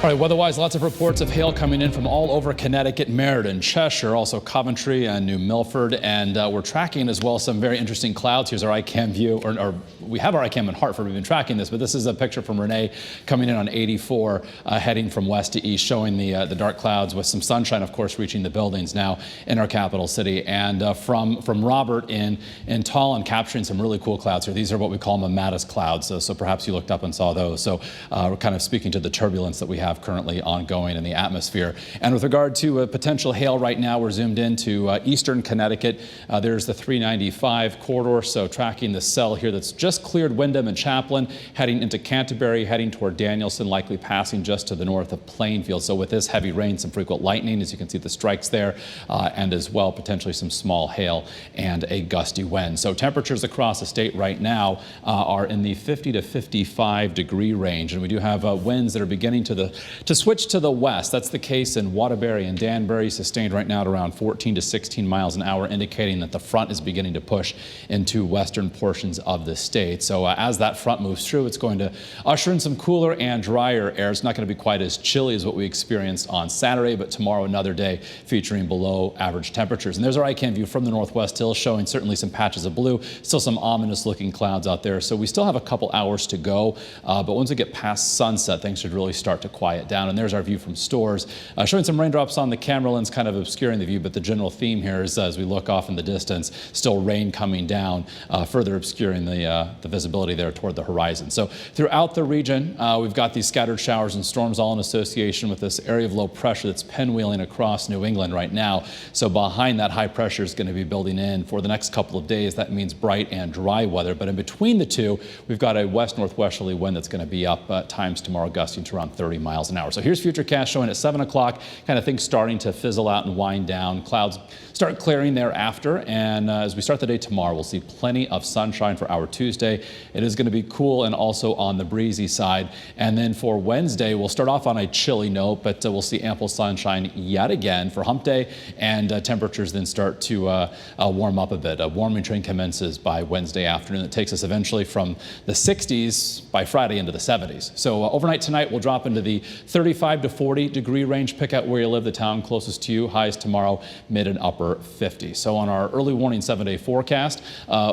All right, weather-wise, lots of reports of hail coming in from all over Connecticut, Meriden, Cheshire, also Coventry and New Milford. And we're tracking as well some very interesting clouds. Here's our ICAM view, or we have our ICAM in Hartford. We've been tracking this, but this is a picture from Renee coming in on 84, heading from west to east, showing the dark clouds with some sunshine, of course, reaching the buildings now in our capital city. And from Robert in Tallinn, capturing some really cool clouds here. These are what we call Mattis clouds. So perhaps you looked up and saw those. So we're kind of speaking to the turbulence that we have currently ongoing in the atmosphere. And with regard to potential hail right now, we're zoomed into eastern Connecticut. There's the 395 corridor, so tracking the cell here that's just cleared Windham and Chaplin, heading into Canterbury, heading toward Danielson, likely passing just to the north of Plainfield. So with this heavy rain, some frequent lightning, as you can see the strikes there, and as well potentially some small hail and a gusty wind. So temperatures across the state right now are in the 50 to 55 degree range, and we do have winds that are beginning to switch to the west. That's the case in Waterbury and Danbury, sustained right now at around 14 to 16 miles an hour, indicating that the front is beginning to push into western portions of the state. So as that front moves through, it's going to usher in some cooler and drier air. It's not going to be quite as chilly as what we experienced on Saturday, but tomorrow another day featuring below average temperatures. And there's our ICAM view from the Northwest Hills, showing certainly some patches of blue, still some ominous looking clouds out there. So we still have a couple hours to go, but once we get past sunset, things should really start to quiet down. And there's our view from Stores, showing some raindrops on the camera lens, kind of obscuring the view, but the general theme here is, as we look off in the distance, still rain coming down, further obscuring the visibility there toward the horizon. So throughout the region, we've got these scattered showers and storms, all in association with this area of low pressure that's pinwheeling across New England right now. So behind that, high pressure is going to be building in for the next couple of days. That means bright and dry weather, but in between the two, we've got a west-northwesterly wind that's going to be up at times tomorrow, gusting to around 30 miles an hour. So here's Futurecast showing at 7 o'clock, kind of things starting to fizzle out and wind down. Clouds start clearing thereafter, and as we start the day tomorrow, we'll see plenty of sunshine for our Tuesday. It is going to be cool and also on the breezy side. And then for Wednesday, we'll start off on a chilly note, but we'll see ample sunshine yet again for Hump Day, and temperatures then start to warm up a bit. A warming trend commences by Wednesday afternoon. It takes us eventually from the 60s by Friday into the 70s. So overnight tonight, we'll drop into the 35 to 40 degree range. Pick out where you live, the town closest to you. Highs tomorrow, mid and upper 50s. So on our early warning 7-day forecast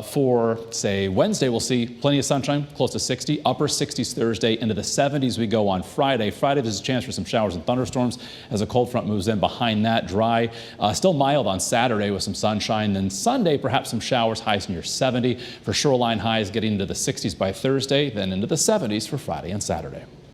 for, say, Wednesday, we'll see plenty of sunshine, close to 60, upper 60s Thursday, into the 70s we go on Friday. Friday, there's a chance for some showers and thunderstorms as a cold front moves in. Behind that, dry, still mild on Saturday with some sunshine. Then Sunday, perhaps some showers, highs near 70. For shoreline highs getting into the 60s by Thursday, then into the 70s for Friday and Saturday.